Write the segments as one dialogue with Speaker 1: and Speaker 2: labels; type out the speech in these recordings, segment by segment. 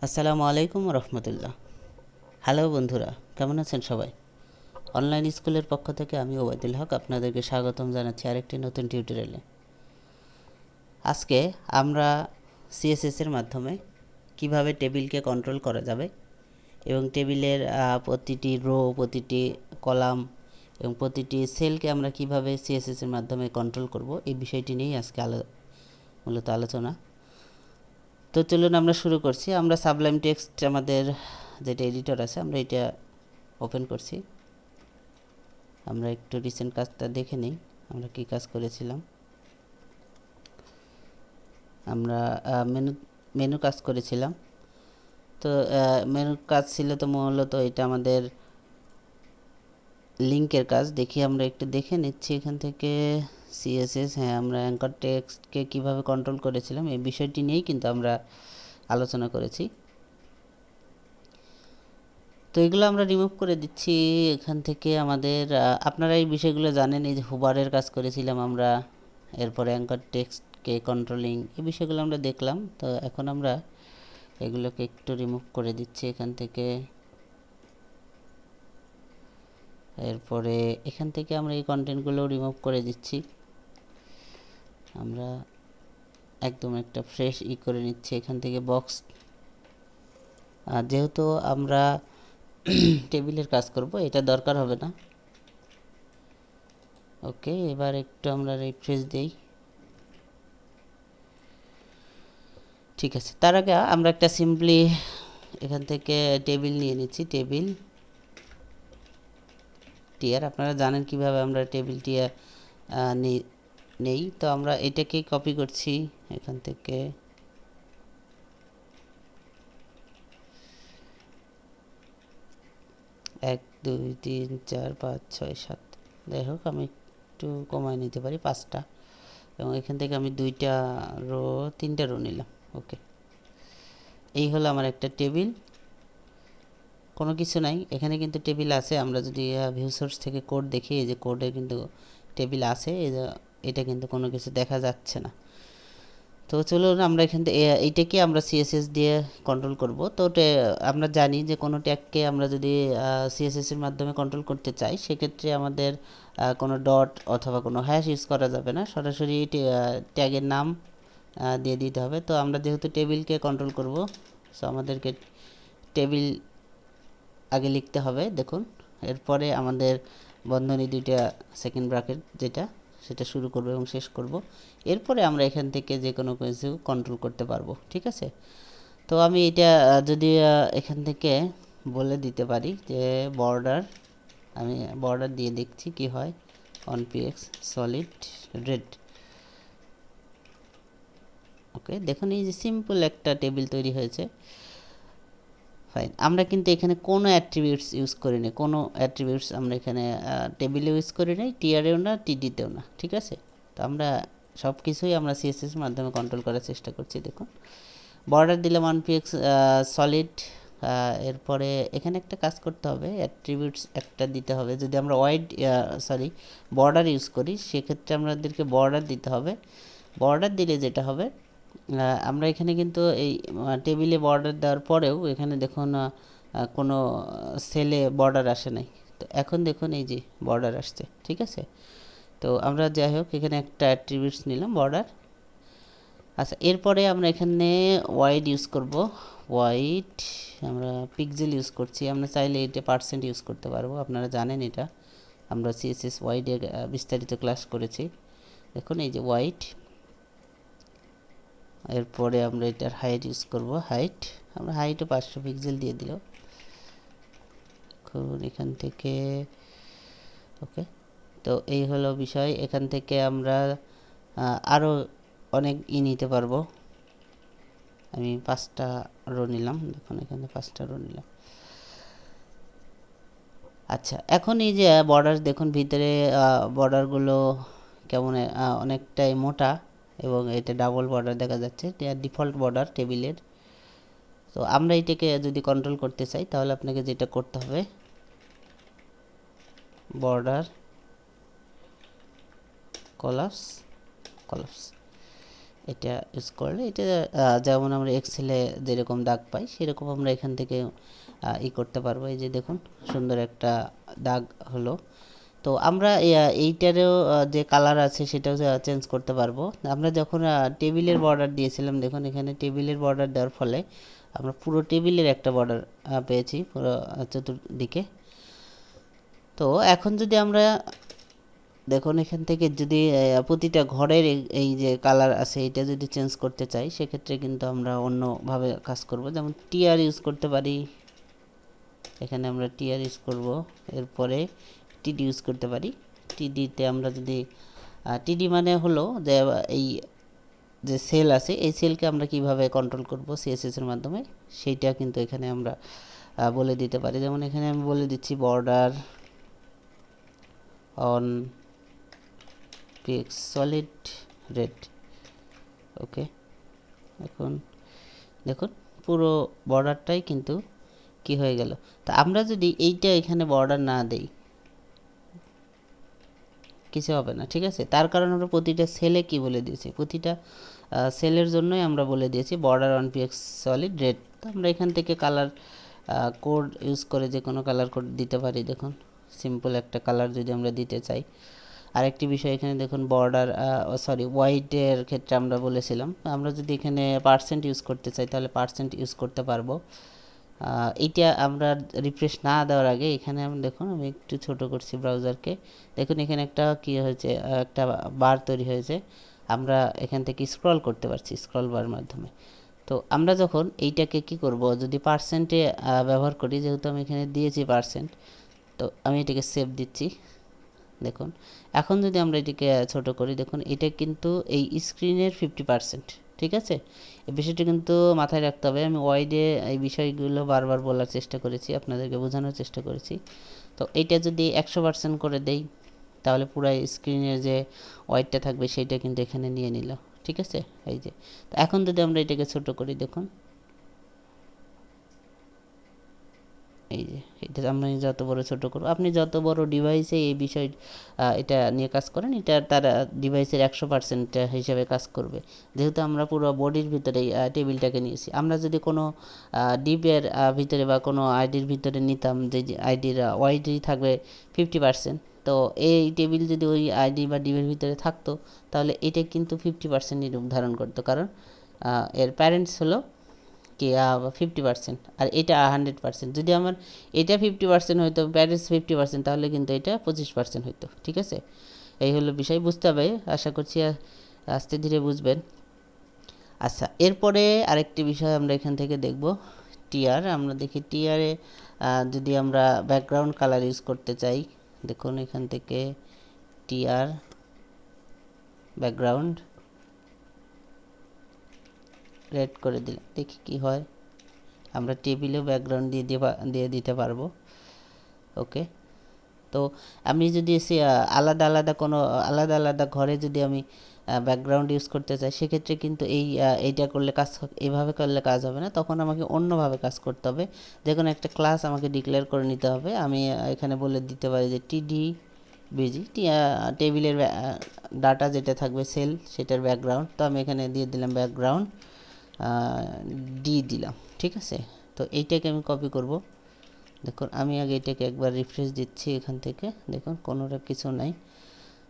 Speaker 1: আসসালামু আলাইকুম রহমতুল্লাহ। হ্যালো বন্ধুরা, কেমন আছেন সবাই? অনলাইন স্কুলের পক্ষ থেকে আমি ওবায়দুল হক আপনাদেরকে স্বাগতম জানাচ্ছি আরেকটি নতুন টিউটোরিয়ালে। আজকে আমরা সিএসএসের মাধ্যমে কিভাবে টেবিলকে কন্ট্রোল করা যাবে এবং টেবিলের প্রতিটি রো, প্রতিটি কলাম এবং প্রতিটি সেলকে আমরা কিভাবে সিএসএসের মাধ্যমে কন্ট্রোল করব, এই বিষয়টি নিয়েই আজকে মূলত আলোচনা। তো চলুন আমরা শুরু করছি। আমরা সাবলাইম টেক্সট আমাদের যেটা এডিটর আছে আমরা এটা ওপেন করছি। আমরা একটু রিসেন্ট কাজটা দেখে নিই, আমরা কি কাজ করেছিলাম। আমরা মেনু কাজ করেছিলাম। তো মেনু কাজ ছিল তো মূলত এটা আমাদের লিঙ্কের কাজ। দেখি আমরা একটু দেখে নিচ্ছি এখান থেকে সিএসএস। হ্যাঁ, আমরা অ্যাঙ্কর টেক্সটকে কীভাবে কন্ট্রোল করেছিলাম এই বিষয়টি নিয়েই কিন্তু আমরা আলোচনা করেছি। তো এগুলো আমরা রিমুভ করে দিচ্ছি এখান থেকে। আমাদের আপনারা এই বিষয়গুলো জানেন, এই যে হুবারের কাজ করেছিলাম আমরা, এরপরে অ্যাঙ্কর টেক্সটকে কন্ট্রোলিং, এই বিষয়গুলো আমরা দেখলাম। তো এখন আমরা এগুলোকে একটু রিমুভ করে দিচ্ছি এখান থেকে। এরপরে এখান থেকে আমরা এই কন্টেন্টগুলো রিমুভ করে দিচ্ছি। আমরা একদম একটা ফ্রেশ করে নিচ্ছি এখান থেকে বক্স। যেহেতু আমরা টেবিলের কাজ করব, এটা দরকার হবে না। ওকে, এবার একটু আমরা রিফ্রেশ দেই। ঠিক আছে, তার আগে আমরা একটা সিম্পলি এখান থেকে টেবিল নিয়ে নিচ্ছি, টেবিল টিয়ার। আপনারা জানেন কিভাবে আমরা টেবিল টিয়ার নেই। তো আমরা এটাকেই কপি করছি এখান থেকে। এক, দুই, তিন, চার, পাঁচ, ছয়, সাত, যাই হোক আমি একটু কমায় নিতে পারি 5টা, এবং এখান থেকে আমি 2টা রো, 3টা রো নিলাম। ওকে, এই হলো আমার একটা টেবিল। কোনো কিছু নাই, এখানে কিন্তু টেবিল আছে। আমরা যদি ভিউ সোর্স থেকে কোড দেখি, এই যে কোডে কিন্তু টেবিল আছে, এটা কিন্তু কোনো কিছু দেখা যাচ্ছে না। তো চলুন আমরা এখান থেকে এইটাকে আমরা সিএসএস দিয়ে কন্ট্রোল করব। তো আমরা জানি যে কোনো ট্যাগকে আমরা যদি সিএসএসের মাধ্যমে কন্ট্রোল করতে চাই, সেক্ষেত্রে আমাদের কোনো ডট অথবা কোনো হ্যাশ ইউজ করা যাবে না, সরাসরি ট্যাগের নাম দিয়ে দিতে হবে। তো আমরা যেহেতু টেবিলকে কন্ট্রোল করব, সো আমাদেরকে টেবিল আগে লিখতে হবে। দেখুন, এরপরে আমাদের বন্ধনী 2টা সেকেন্ড ব্র্যাকেট যেটা, সেটা শুরু করব এবং শেষ করব। এরপরে আমরা এখান থেকে যে কোনো কিছু কন্ট্রোল করতে পারবো। ঠিক আছে, তো আমি এটা যদি এখান থেকে বলে দিতে পারি যে বর্ডার, আমি বর্ডার দিয়ে দেখছি কি হয়। 1px solid red. ওকে, দেখুন এই যে সিম্পল একটা টেবিল তৈরি হয়েছে। ফাইন, আমরা কিন্তু এখানে কোনো অ্যাট্রিবিউটস ইউজ করিনি, কোনো অ্যাট্রিবিউটস আমরা এখানে টেবিলে ইউজ করি নাই, টিআরেও না, টিডিতেও না। ঠিক আছে, তো আমরা সব কিছুই আমরা সিএসএস মাধ্যমে কন্ট্রোল করার চেষ্টা করছি। দেখুন, বর্ডার দিলাম 1px সলিড। এরপরে এখানে একটা কাজ করতে হবে, অ্যাট্রিবিউটস একটা দিতে হবে। যদি আমরা বর্ডার ইউজ করি, সেক্ষেত্রে আমাদেরকে বর্ডার দিতে হবে। বর্ডার দিলে যেটা হবে, আমরা এখানে কিন্তু এই টেবিলে বর্ডার দেওয়ার পরেও এখানে দেখুন কোনো সেলে বর্ডার আসে নাই। তো এখন দেখুন এই যে বর্ডার আসছে। ঠিক আছে, তো আমরা যাই হোক এখানে একটা অ্যাট্রিবিউটস নিলাম বর্ডার। আচ্ছা, এরপরে আমরা এখানে ওয়াইড ইউজ করব। ওয়াইড আমরা পিক্সেল ইউজ করছি, আমরা চাইলে এটা % ইউজ করতে পারবো। আপনারা জানেন এটা, আমরা সিএসএস ওয়াইডের বিস্তারিত ক্লাস করেছি। দেখুন এই যে ওয়াইড। এরপরে আমরা এটার হাইট ইউজ করব। হাইট আমরা হাইটও 500 পিক্সেল দিয়ে দিল। এখন এখান থেকে ওকে, তো এই হলো বিষয়। এখান থেকে আমরা আরও অনেক নিতে পারবো। আমি 5টা রো নিলাম। দেখুন এখানে 5টা রো নিলাম। আচ্ছা, এখন এই যে বর্ডার দেখুন, ভিতরে বর্ডারগুলো কেমন অনেকটাই মোটা, এবং এটা ডাবল বর্ডার দেখা যাচ্ছে, এটা ডিফল্ট বর্ডার টেবিলের। তো আমরা এটাকে যদি কন্ট্রোল করতে চাই, তাহলে আপনাকে যেটা করতে হবে, বর্ডার কলাপস এটা ইউজ করলে এটা যেমন আমরা এক্সেলে যেরকম দাগ পাই সেরকম আমরা এখান থেকে করতে পারবো। এই যে দেখুন সুন্দর একটা দাগ হলো। তো আমরা এইটারও যে কালার আছে সেটাও চেঞ্জ করতে পারবো। আমরা যখন টেবিলের বর্ডার দিয়েছিলাম, দেখুন এখানে টেবিলের বর্ডার দেওয়ার ফলে আমরা পুরো টেবিলের একটা বর্ডার পেয়েছি পুরো চতুর্দিকে। তো এখন যদি আমরা দেখুন এখান থেকে যদি প্রতিটা ঘরের এই যে কালার আছে এটা যদি চেঞ্জ করতে চাই, সেক্ষেত্রে কিন্তু আমরা অন্যভাবে কাজ করব। যেমন টিআর ইউজ করতে পারি, এখানে আমরা টিআর ইউজ করব। এরপরে টিডি ইউজ করতে পারি। টিডিতে আমরা যদি টিডি মানে হলো যে এই যে সেল আছে এই সেলকে আমরা কিভাবে কন্ট্রোল করব সিএসএস এর মাধ্যমে, সেইটা কিন্তু এখানে আমরা বলে দিতে পারি। যেমন এখানে আমি বলে দিচ্ছি border on pics solid red. Okay, এখন দেখুন পুরো বর্ডারটাই কিন্তু কি হয়ে গেল। তো আমরা যদি এইটা এখানে বর্ডার না দেই কিছু হবে না, ঠিক আছে। তার কারণ আমরা প্রতিটা সেলে কি বলে দিয়েছি, প্রতিটা সেলের জন্যই আমরা বলে দিয়েছি border on PX solid red. তো আমরা এখান থেকে কালার কোড ইউজ করে যে কোনো কালার কোড দিতে পারি। দেখুন সিম্পল একটা কালার যদি আমরা দিতে চাই। আরেকটি বিষয় এখানে দেখুন বর্ডার হোয়াইটের ক্ষেত্রে আমরা বলেছিলাম আমরা যদি এখানে পার্সেন্ট ইউজ করতে চাই তাহলে পার্সেন্ট ইউজ করতে পারবো। এইটা আমরা রিফ্রেশ না দেওয়ার আগে এখানে আমি দেখুন আমি একটু ছোট করছি ব্রাউজারকে। দেখুন এখানে একটা কি হয়েছে, একটা বার তৈরি হয়েছে। আমরা এখান থেকে স্ক্রল করতে পারছি স্ক্রল বার মাধ্যমে। তো আমরা যখন এইটাকে কি করব, যদি পার্সেন্টে ব্যবহার করি, যেহেতু আমি এখানে দিয়েছি পার্সেন্ট, তো আমি এটাকে সেভ দিচ্ছি। দেখুন এখন যদি আমরা এটিকে ছোট করি, দেখুন এটা কিন্তু এই স্ক্রিনের 50%, ঠিক আছে। এই বিষয়টি কিন্তু মাথায় রাখতে হবে। আমি ওয়াইডে এই বিষয়গুলো বারবার বলার চেষ্টা করেছি, আপনাদেরকে বোঝানোর চেষ্টা করেছি। তো এইটা যদি 100% করে দেই তাহলে পুরো স্ক্রিনের যে ওয়াইডটা থাকবে সেইটা কিন্তু এখানে নিয়ে নিল, ঠিক আছে। এই যে তো এখন যদি আমরা এটাকে ছোট করি, দেখুন এই যে এটা আমি যত বড় ছোট করব, আপনি যত বড় ডিভাইসে এই বিষয় এটা নিয়ে কাজ করেন, এটা তার ডিভাইসের 100% হিসেবে কাজ করবে। যেহেতু আমরা পুরো বডির ভিতরে টেবিলটাকে নিয়েছি, আমরা যদি কোনো ডিপের ভিতরে বা কোনো আইডির ভিতরে নিতাম, যে আইডির ওয়াইডি থাকবে 50%, তো এই টেবিল যদি ওই আইডি বা ডিপের ভিতরে থাকতো তাহলে এটা কিন্তু 50% রূপ ধারণ করতো, কারণ এর প্যারেন্টস হলো কি 50% আর এটা 100%। যদি আমার এটা 50% হইতো, প্যারেন্টস 50%, তাহলে কিন্তু এটা 25% হইতো, ঠিক আছে। এই হলো বিষয়, বুঝতে হবে। আশা করছি আস্তে ধীরে বুঝবেন। আচ্ছা, এরপরে আরেকটি বিষয় আমরা এখান থেকে দেখব টিআর। আমরা দেখি টিআরে যদি আমরা ব্যাকগ্রাউন্ড কালার ইউজ করতে চাই, দেখুন এখান থেকে টিআর ব্যাকগ্রাউন্ড রেড করে দিলাম, দেখি কি হয়। আমরা টেবিলেও ব্যাকগ্রাউন্ড দিয়ে দিতে পারবো। ওকে, তো আমি যদি আলাদা আলাদা ঘরে যদি আমি ব্যাকগ্রাউন্ড ইউজ করতে চাই, সেক্ষেত্রে কিন্তু এইটা করলে এইভাবে করলে কাজ হবে না, তখন আমাকে অন্যভাবে কাজ করতে হবে। যে কোনো একটা ক্লাস আমাকে ডিক্লেয়ার করে নিতে হবে। আমি এখানে বলে দিতে পারি যে টিডি বিজি, টেবিলের ডাটা যেটা থাকবে সেল সেটার ব্যাকগ্রাউন্ড। তো আমি এখানে দিয়ে দিলাম ব্যাকগ্রাউন্ড ডি দিলাম, ঠিক আছে। তো এইটাকে আমি কপি করব। দেখুন আমি আগে এটাকে একবার রিফ্রেশ দিচ্ছি এখান থেকে, দেখুন কোনোটা কিছু নাই।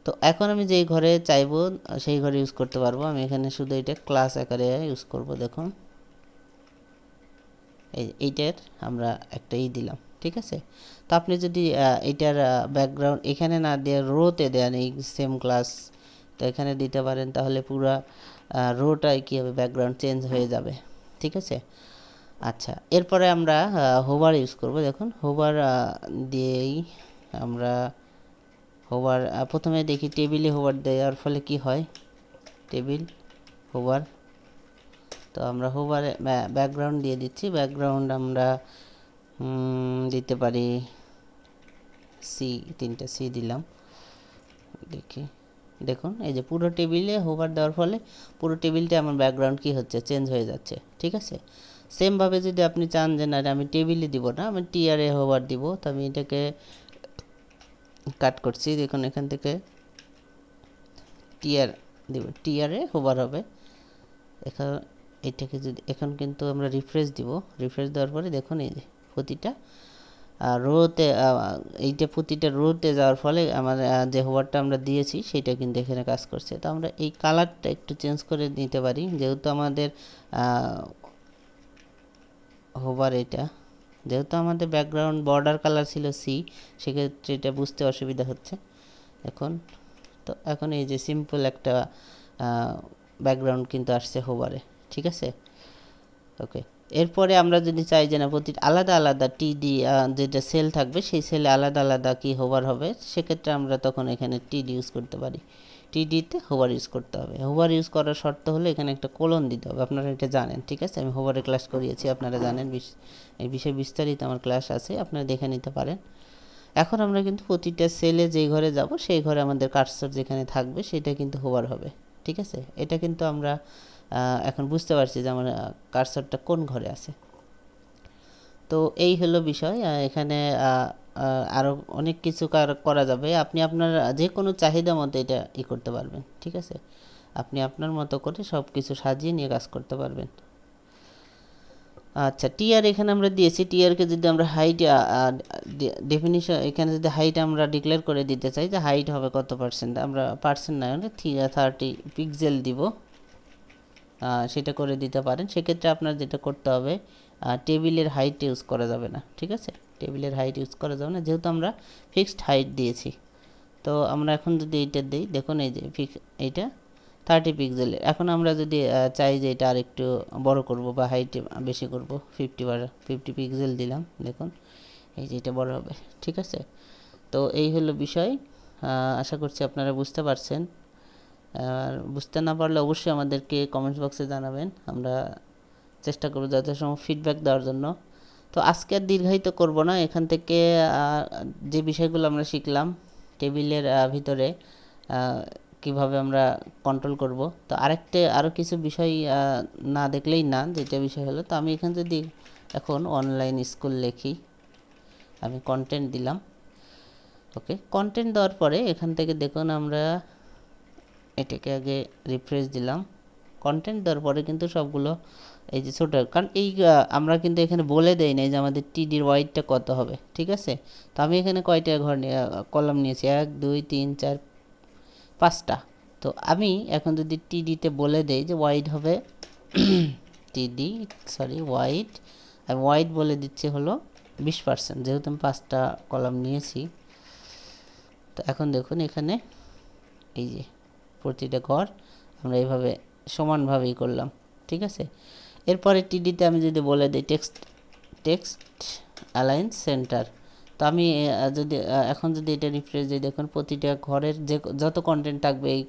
Speaker 1: তো এখন আমি যেই ঘরে চাইবো সেই ঘরে ইউজ করতে পারবো। আমি এখানে শুধু এটা ক্লাস আকারে ইউজ করব। দেখুন এইটার আমরা একটা দিলাম, ঠিক আছে। তো আপনি যদি এইটার ব্যাকগ্রাউন্ড এখানে না দিয়ে রোতে দেন এই সেম ক্লাস, তো এখানে দিতে পারেন, তাহলে পুরো রোটাই কী হবে, ব্যাকগ্রাউন্ড চেঞ্জ হয়ে যাবে, ঠিক আছে। আচ্ছা, এরপরে আমরা হোভার ইউজ করব। দেখুন হোভার দিয়েই আমরা হোভার প্রথমে দেখি টেবিলে হোভার দেওয়ার ফলে কি হয়, টেবিল হোভার। তো আমরা হোভারে ব্যাকগ্রাউন্ড দিয়ে দিচ্ছি। ব্যাকগ্রাউন্ড আমরা দিতে পারি সি, 3টা সি দিলাম। দেখি, দেখুন এই যে পুরো টেবিলে হোভার দেওয়ার ফলে পুরো টেবিলটা আমার ব্যাকগ্রাউন্ড কি হচ্ছে, চেঞ্জ হয়ে যাচ্ছে, ঠিক আছে। সেমভাবে যদি আপনি চান যে না আমি টেবিলে দিব না, আমি টিআরে হোভার দিব, তো আমি এটাকে কাট করছি। দেখুন এখান থেকে টিআর দিব, টিআরে হোভার হবে। এখন এটাকে যদি এখন কিন্তু আমরা রিফ্রেশ দিব, রিফ্রেশ দেওয়ার পরে দেখুন এই যে প্রতিটা রোতে এইটা প্রতিটা রোতে যাওয়ার ফলে আমার যে হোভারটা আমরা দিয়েছি সেটা কিন্তু এখানে কাজ করছে। তো আমরা এই কালারটা একটু চেঞ্জ করে নিতে পারি, যেহেতু আমাদের হোভার এটা যেহেতু আমাদের ব্যাকগ্রাউন্ড বর্ডার কালার ছিল সি, সেক্ষেত্রে এটা বুঝতে অসুবিধা হচ্ছে এখন। তো এখন এই যে সিম্পল একটা ব্যাকগ্রাউন্ড কিন্তু আসছে হোভারে, ঠিক আছে। ওকে, এরপরে আমরা যদি চাই যে না প্রতি আলাদা আলাদা টিডি যেটা সেল থাকবে সেই সেলে আলাদা আলাদা কি হোভার হবে, সেক্ষেত্রে আমরা তখন এখানে টিডি ইউজ করতে পারি। টিডিতে হোভার ইউজ করতে হবে। হোভার ইউজ করার শর্ত হলো এখানে একটা কোলন দিতে হবে, আপনারা এটা জানেন, ঠিক আছে। আমি হোভারে ক্লাস করিয়েছি, আপনারা জানেন, এই বিষয়ে বিস্তারিত আমার ক্লাস আছে, আপনারা দেখে নিতে পারেন। এখন আমরা কিন্তু প্রতিটা সেলে যেই ঘরে যাব সেই ঘরে আমাদের কার্সর যেখানে থাকবে সেটা কিন্তু হোভার হবে, ঠিক আছে। এটা কিন্তু আমরা এখন বুঝতে পারছি যে আমার কার্সরটা কোন ঘরে আছে। তো এই হলো বিষয়। এখানে আরও অনেক কিছু করা যাবে, আপনি আপনার যে কোনো চাহিদা মতো এটা করতে পারবেন, ঠিক আছে। আপনি আপনার মতো করে সব কিছু সাজিয়ে নিয়ে কাজ করতে পারবেন। আচ্ছা, টিআর এখানে আমরা দিয়েছি, টিআরকে যদি আমরা হাইট ডেফিনিশন এখানে যদি হাইট আমরা ডিক্লেয়ার করে দিতে চাই যে হাইট হবে কত পার্সেন্ট, আমরা পার্সেন্ট না 30 পিক্সেল দিব, সেটা করে দিতে পারেন। সেক্ষেত্রে আপনার যেটা করতে হবে টেবিলের হাইট ইউজ করা যাবে না, ঠিক আছে। টেবিলের হাইট ইউজ করা যাবে না, যেহেতু আমরা ফিক্সড হাইট দিয়েছি। তো আমরা এখন যদি এইটা দিই, দেখুন এই যে এইটা 30 পিক্সেলের। এখন আমরা যদি চাই যে এটা আর একটু বড় করব বা হাইট বেশি করব, 50 পিক্সেল দিলাম, দেখুন এই যে এটা বড় হবে, ঠিক আছে। তো এই হলো বিষয়, আশা করছি আপনারা বুঝতে পারছেন। আর বুঝতে না পারলে অবশ্যই আমাদেরকে কমেন্টস বক্সে জানাবেন, আমরা চেষ্টা করব যথাসম্ভব ফিডব্যাক দেওয়ার জন্য। তো আজকে আর দীর্ঘায়িত করব না, এখান থেকে যে বিষয়গুলো আমরা শিখলাম টেবিলের ভিতরে কিভাবে আমরা কন্ট্রোল করব, তো আরও কিছু বিষয় না দেখলেই না, যেটা বিষয় হলো, তো আমি এখানে যদি এখন অনলাইন স্কুল লিখি, আমি কন্টেন্ট দিলাম। ওকে, কন্টেন্ট দেওয়ার পরে এখান থেকে দেখুন আমরা এটাকে আগে রিফ্রেশ দিলাম। কন্টেন্ট দেওয়ার পরে কিন্তু সবগুলো এই যে ছোটো, কারণ এই আমরা কিন্তু এখানে বলে দেই না যে আমাদের টিডির ওয়াইডটা কত হবে, ঠিক আছে। তো আমি এখানে কয়টা ঘর কলাম নিয়েছি, 1 2 3 4 5টা। তো আমি এখন যদি টিডিতে বলে দেই যে ওয়াইড হবে টিডি ওয়াইড, আমি ওয়াইড বলে দিচ্ছি হলো 20%, যেহেতু আমি 5টা কলাম নিয়েছি। তো এখন দেখুন এখানে এই যে প্রতিটা ঘর আমরা এইভাবে সমানভাবেই করলাম, ঠিক আছে। এরপরে টিডিতে আমি যদি বলে দিই টেক্সট অ্যালাইন সেন্টার, তো আমি যদি এখন যদি এটা রিফ্রেশ দিই, দেখুন প্রতিটা ঘরের যে যত কন্টেন্ট থাকবে এই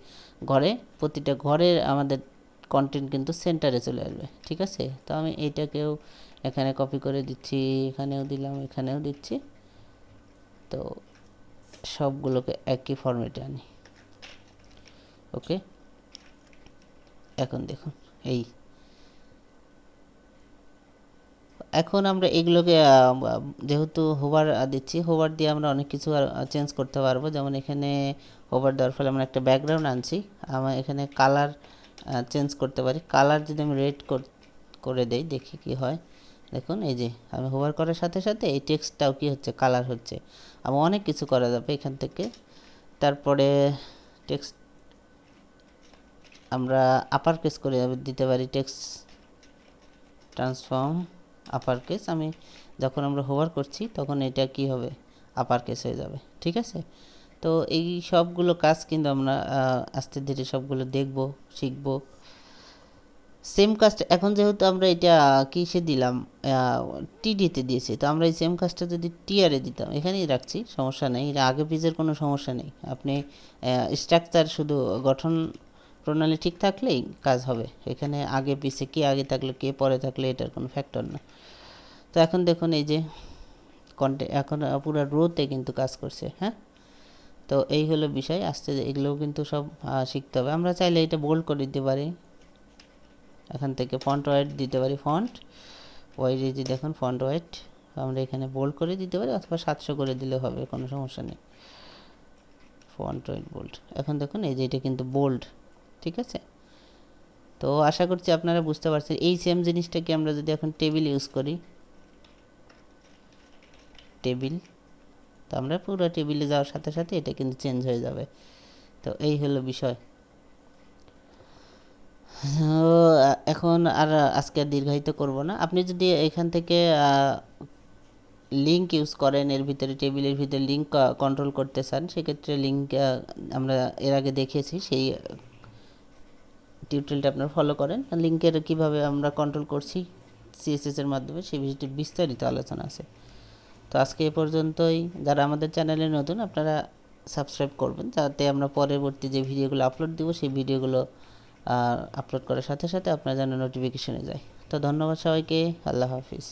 Speaker 1: ঘরে, প্রতিটা ঘরের আমাদের কন্টেন্ট কিন্তু সেন্টারে চলে আসবে, ঠিক আছে। তো আমি এইটাকেও এখানে কপি করে দিচ্ছি, এখানেও দিলাম, এখানেও দিচ্ছি। তো সবগুলোকে একই ফরম্যাটে আনি। ওকে, এখন দেখুন এই এখন আমরা এগুলোকে যেহেতু হোভার দিচ্ছি, হোভার দিয়ে আমরা অনেক কিছু চেঞ্জ করতে পারবো। যেমন এখানে হোভার দেওয়ার ফলে আমরা একটা ব্যাকগ্রাউন্ড আনছি, আমরা এখানে কালার চেঞ্জ করতে পারি। কালার যদি আমি রেড করে দেই, দেখি কি হয়। দেখুন এই যে আমি হোভার করার সাথে সাথে এই টেক্সটটাও কি হচ্ছে, কালার হচ্ছে। আমার অনেক কিছু করা যাবে এখান থেকে। তারপরে টেক্সট আমরা আপার কেস করে দিতে পারি, টেক্সট ট্রান্সফর্ম আপার কেস। আমি যখন আমরা হোভার করছি তখন এটা কি হবে, আপার কেস হয়ে যাবে, ঠিক আছে। তো এই সবগুলো কাজ কিন্তু আমরা আস্তে ধীরে সবগুলো দেখব, শিখব। সেম কাজটা এখন যেহেতু আমরা এটা কিসে দিলাম, টিডিতে দিয়েছি, তো আমরা এই সেম কাজটা যদি টিআরে দিতাম, এখানেই রাখছি, সমস্যা নেই, এটা আগে পিসের কোনো সমস্যা নেই। আপনি স্ট্রাকচার শুধু গঠন প্রণালী ঠিক থাকলেই কাজ হবে। এখানে আগে পিছে কে আগে থাকলে কে পরে থাকলে এটার কোনো ফ্যাক্টর না। তো এখন দেখুন এই যে কন্টেন্ট এখন পুরো রোতে কিন্তু কাজ করছে, হ্যাঁ। তো এই হলো বিষয়, আস্তে এগুলোও কিন্তু সব শিখতে হবে। আমরা চাইলে এটা বোল্ড করে দিতে পারি, এখান থেকে ফন্ট ওয়াইড দিতে পারি, ফন্ট ওয়াইড এই যে দেখুন ফন্ট ওয়াইড আমরা এখানে বোল্ড করে দিতে পারি, অথবা 700 করে দিলে হবে, কোনো সমস্যা নেই। ফন্ট ওয়াইড বোল্ড, এখন দেখুন এই যে এটা কিন্তু বোল্ড, ঠিক আছে। তো আশা করছি আপনারা বুঝতে পারছেন। এই সেম জিনিসটাকে আমরা যদি এখন টেবিল ইউজ করি, টেবিল, তো আমরা পুরো টেবিলে যাওয়ার সাথে সাথে এটা কিন্তু চেঞ্জ হয়ে যাবে। তো এই হলো বিষয়। এখন আর আজকে আর দীর্ঘায়িত করব না। আপনি যদি এখান থেকে লিঙ্ক ইউজ করেন, এর ভিতরে টেবিলের ভিতরে লিঙ্ক কন্ট্রোল করতে চান, সেক্ষেত্রে লিঙ্ক আমরা এর আগে দেখিয়েছি, সেই টিউটোরিয়ালটা আপনারা ফলো করেন। লিঙ্কের কিভাবে আমরা কন্ট্রোল করছি সিএসএস এর মাধ্যমে সেই বিষয়টি বিস্তারিত আলোচনা আছে। তো আজকে এ পর্যন্তই। যারা আমাদের চ্যানেলে নতুন, আপনারা সাবস্ক্রাইব করবেন, যাতে আমরা পরবর্তী যে ভিডিওগুলো আপলোড দিব সেই ভিডিওগুলো আপলোড করার সাথে সাথে আপনার যেন নোটিফিকেশনে যায়। তো ধন্যবাদ সবাইকে, আল্লাহ হাফিজ।